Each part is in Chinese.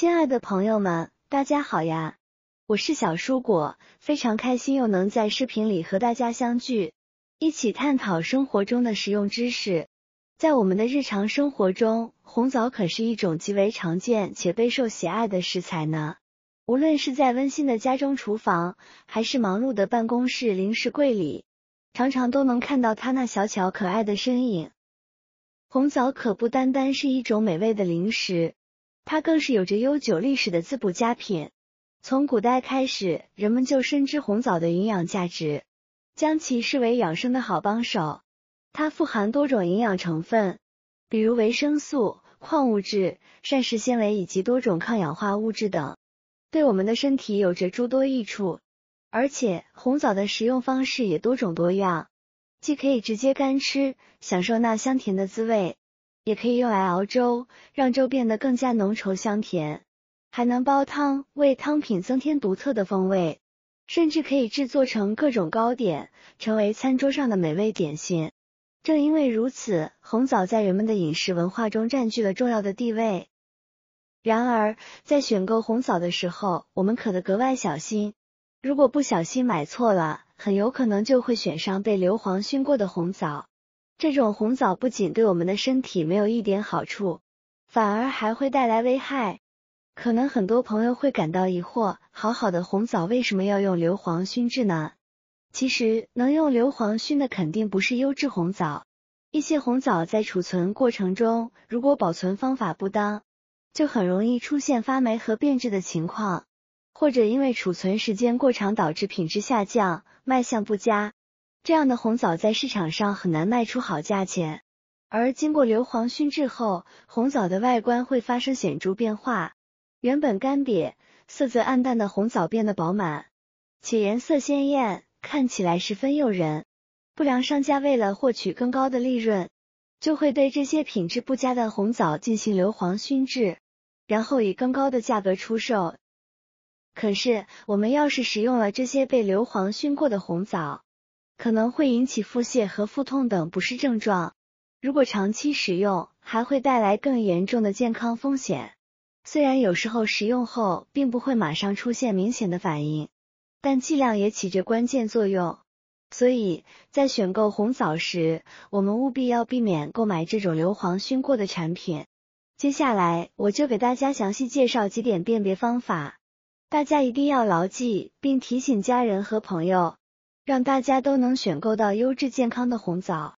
亲爱的朋友们，大家好呀！我是小蔬果，非常开心又能在视频里和大家相聚，一起探讨生活中的实用知识。在我们的日常生活中，红枣可是一种极为常见且备受喜爱的食材呢。无论是在温馨的家中厨房，还是忙碌的办公室零食柜里，常常都能看到它那小巧可爱的身影。红枣可不单单是一种美味的零食，它更是有着悠久历史的滋补佳品。从古代开始，人们就深知红枣的营养价值，将其视为养生的好帮手。它富含多种营养成分，比如维生素、矿物质、膳食纤维以及多种抗氧化物质等，对我们的身体有着诸多益处。而且红枣的食用方式也多种多样，既可以直接干吃，享受那香甜的滋味，也可以用来熬粥，让粥变得更加浓稠香甜，还能煲汤，为汤品增添独特的风味，甚至可以制作成各种糕点，成为餐桌上的美味点心。正因为如此，红枣在人们的饮食文化中占据了重要的地位。然而，在选购红枣的时候，我们可得格外小心，如果不小心买错了，很有可能就会选上被硫磺熏过的红枣。这种红枣不仅对我们的身体没有一点好处，反而还会带来危害。可能很多朋友会感到疑惑，好好的红枣为什么要用硫磺熏制呢？其实，能用硫磺熏的肯定不是优质红枣。一些红枣在储存过程中，如果保存方法不当，就很容易出现发霉和变质的情况，或者因为储存时间过长导致品质下降，卖相不佳。这样的红枣在市场上很难卖出好价钱。而经过硫磺熏制后，红枣的外观会发生显著变化，原本干瘪、色泽暗淡的红枣变得饱满，且颜色鲜艳，看起来十分诱人。不良商家为了获取更高的利润，就会对这些品质不佳的红枣进行硫磺熏制，然后以更高的价格出售。可是，我们要是食用了这些被硫磺熏过的红枣，可能会引起腹泻和腹痛等不适症状。如果长期食用，还会带来更严重的健康风险。虽然有时候食用后并不会马上出现明显的反应，但剂量也起着关键作用。所以，在选购红枣时，我们务必要避免购买这种硫磺熏过的产品。接下来，我就给大家详细介绍几点辨别方法，大家一定要牢记，并提醒家人和朋友，让大家都能选购到优质健康的红枣。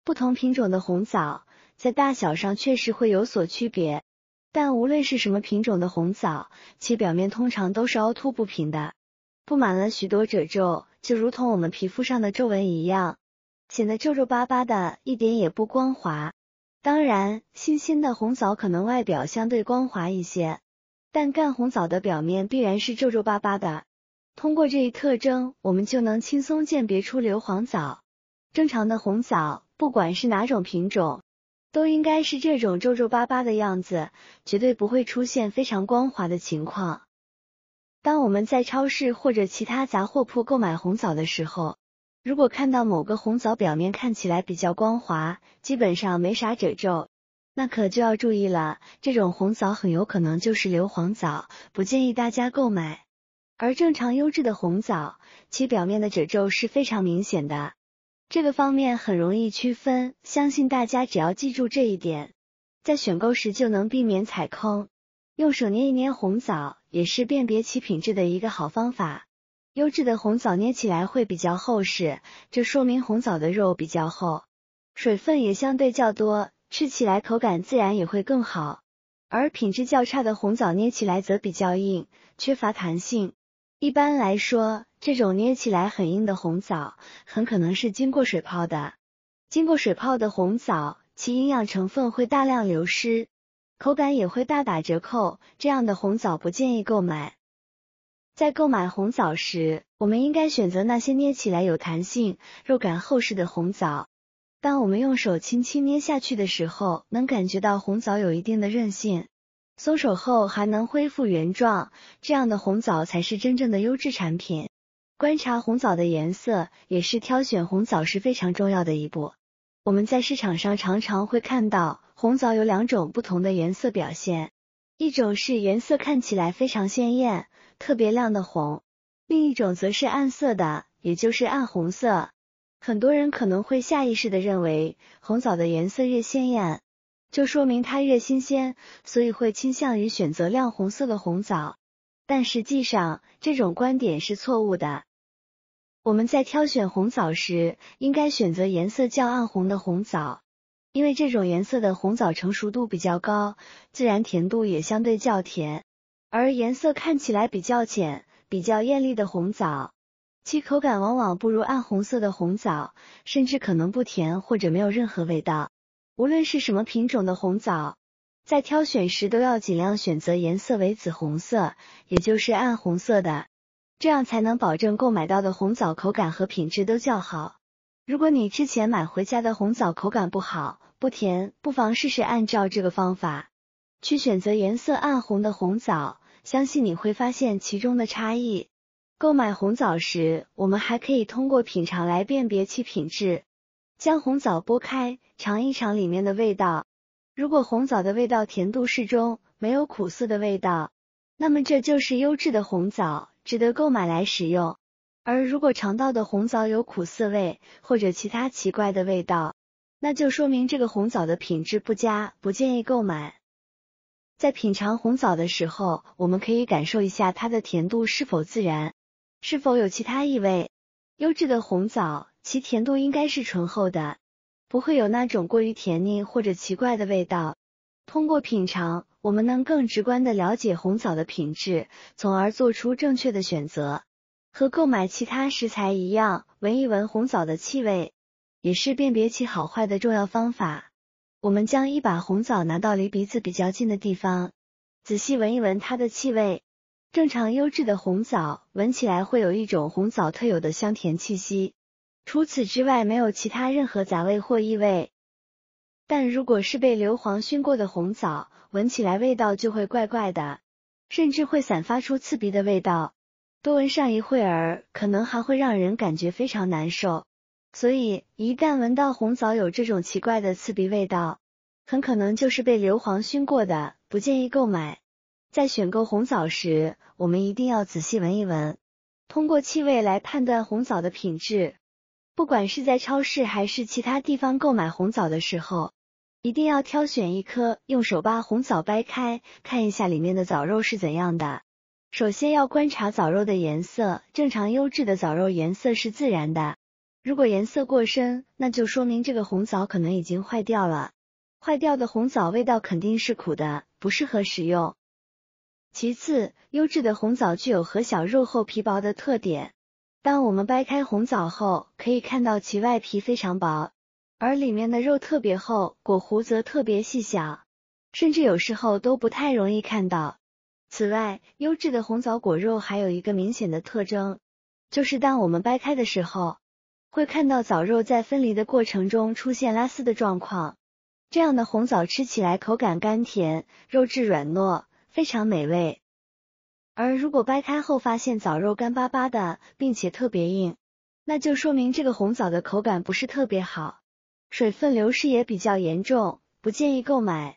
不同品种的红枣，在大小上确实会有所区别，但无论是什么品种的红枣，其表面通常都是凹凸不平的，布满了许多褶皱，就如同我们皮肤上的皱纹一样，显得皱皱巴巴的，一点也不光滑。当然，新鲜的红枣可能外表相对光滑一些，但干红枣的表面必然是皱皱巴巴的。通过这一特征，我们就能轻松鉴别出硫磺枣。正常的红枣，不管是哪种品种，都应该是这种皱皱巴巴的样子，绝对不会出现非常光滑的情况。当我们在超市或者其他杂货铺购买红枣的时候，如果看到某个红枣表面看起来比较光滑，基本上没啥褶皱，那可就要注意了，这种红枣很有可能就是硫磺枣，不建议大家购买。而正常优质的红枣，其表面的褶皱是非常明显的，这个方面很容易区分，相信大家只要记住这一点，在选购时就能避免踩坑。用手捏一捏红枣，也是辨别其品质的一个好方法。优质的红枣捏起来会比较厚实，这说明红枣的肉比较厚，水分也相对较多，吃起来口感自然也会更好。而品质较差的红枣捏起来则比较硬，缺乏弹性。一般来说，这种捏起来很硬的红枣，很可能是经过水泡的。经过水泡的红枣，其营养成分会大量流失，口感也会大打折扣，这样的红枣不建议购买。在购买红枣时，我们应该选择那些捏起来有弹性、肉感厚实的红枣。当我们用手轻轻捏下去的时候，能感觉到红枣有一定的韧性，松手后还能恢复原状，这样的红枣才是真正的优质产品。观察红枣的颜色，也是挑选红枣时非常重要的一步。我们在市场上常常会看到红枣有两种不同的颜色表现，一种是颜色看起来非常鲜艳，特别亮的红，另一种则是暗色的，也就是暗红色。很多人可能会下意识地认为，红枣的颜色越鲜艳，就说明它越新鲜，所以会倾向于选择亮红色的红枣。但实际上，这种观点是错误的。我们在挑选红枣时，应该选择颜色较暗红的红枣，因为这种颜色的红枣成熟度比较高，自然甜度也相对较甜。而颜色看起来比较浅、比较艳丽的红枣，其口感往往不如暗红色的红枣，甚至可能不甜或者没有任何味道。无论是什么品种的红枣，在挑选时都要尽量选择颜色为紫红色，也就是暗红色的，这样才能保证购买到的红枣口感和品质都较好。如果你之前买回家的红枣口感不好、不甜，不妨试试按照这个方法去选择颜色暗红的红枣，相信你会发现其中的差异。购买红枣时，我们还可以通过品尝来辨别其品质。将红枣剥开，尝一尝里面的味道。如果红枣的味道甜度适中，没有苦涩的味道，那么这就是优质的红枣，值得购买来使用。而如果尝到的红枣有苦涩味，或者其他奇怪的味道，那就说明这个红枣的品质不佳，不建议购买。在品尝红枣的时候，我们可以感受一下它的甜度是否自然，是否有其他异味。优质的红枣，其甜度应该是醇厚的，不会有那种过于甜腻或者奇怪的味道。通过品尝，我们能更直观地了解红枣的品质，从而做出正确的选择。和购买其他食材一样，闻一闻红枣的气味，也是辨别其好坏的重要方法。我们将一把红枣拿到离鼻子比较近的地方，仔细闻一闻它的气味。正常优质的红枣闻起来会有一种红枣特有的香甜气息，除此之外没有其他任何杂味或异味。但如果是被硫磺熏过的红枣，闻起来味道就会怪怪的，甚至会散发出刺鼻的味道，多闻上一会儿，可能还会让人感觉非常难受。所以，一旦闻到红枣有这种奇怪的刺鼻味道，很可能就是被硫磺熏过的，不建议购买。在选购红枣时，我们一定要仔细闻一闻，通过气味来判断红枣的品质。不管是在超市还是其他地方购买红枣的时候，一定要挑选一颗，用手把红枣掰开，看一下里面的枣肉是怎样的。首先要观察枣肉的颜色，正常优质的枣肉颜色是自然的，如果颜色过深，那就说明这个红枣可能已经坏掉了。坏掉的红枣味道肯定是苦的，不适合食用。其次，优质的红枣具有核小肉厚皮薄的特点。当我们掰开红枣后，可以看到其外皮非常薄，而里面的肉特别厚，果核则特别细小，甚至有时候都不太容易看到。此外，优质的红枣果肉还有一个明显的特征，就是当我们掰开的时候，会看到枣肉在分离的过程中出现拉丝的状况。这样的红枣吃起来口感甘甜，肉质软糯，非常美味。而如果掰开后发现枣肉干巴巴的，并且特别硬，那就说明这个红枣的口感不是特别好，水分流失也比较严重，不建议购买。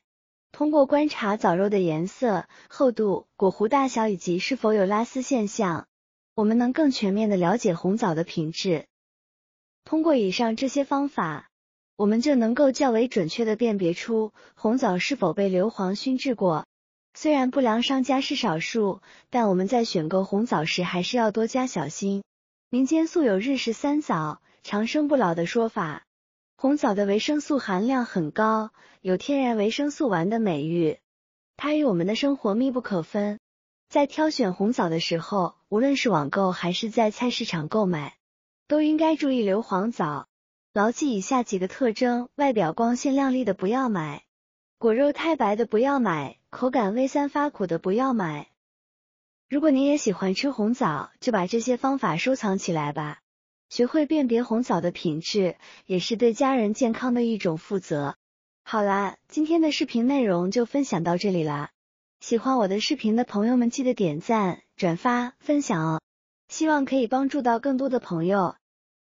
通过观察枣肉的颜色、厚度、果核大小以及是否有拉丝现象，我们能更全面地了解红枣的品质。通过以上这些方法，我们就能够较为准确地辨别出红枣是否被硫磺熏制过。虽然不良商家是少数，但我们在选购红枣时还是要多加小心。民间素有日食三枣，长生不老的说法。红枣的维生素含量很高，有天然维生素丸的美誉，它与我们的生活密不可分。在挑选红枣的时候，无论是网购还是在菜市场购买，都应该注意硫磺枣。牢记以下几个特征：外表光鲜亮丽的不要买，果肉太白的不要买，口感微酸发苦的不要买。如果你也喜欢吃红枣，就把这些方法收藏起来吧。学会辨别红枣的品质，也是对家人健康的一种负责。好啦，今天的视频内容就分享到这里啦。喜欢我的视频的朋友们记得点赞、转发、分享哦，希望可以帮助到更多的朋友。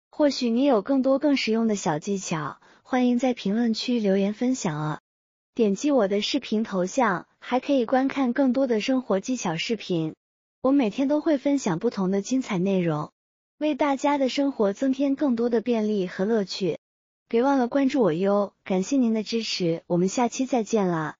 或许你有更多更实用的小技巧，欢迎在评论区留言分享哦。点击我的视频头像，还可以观看更多的生活技巧视频。我每天都会分享不同的精彩内容，为大家的生活增添更多的便利和乐趣。别忘了关注我哟，感谢您的支持，我们下期再见啦。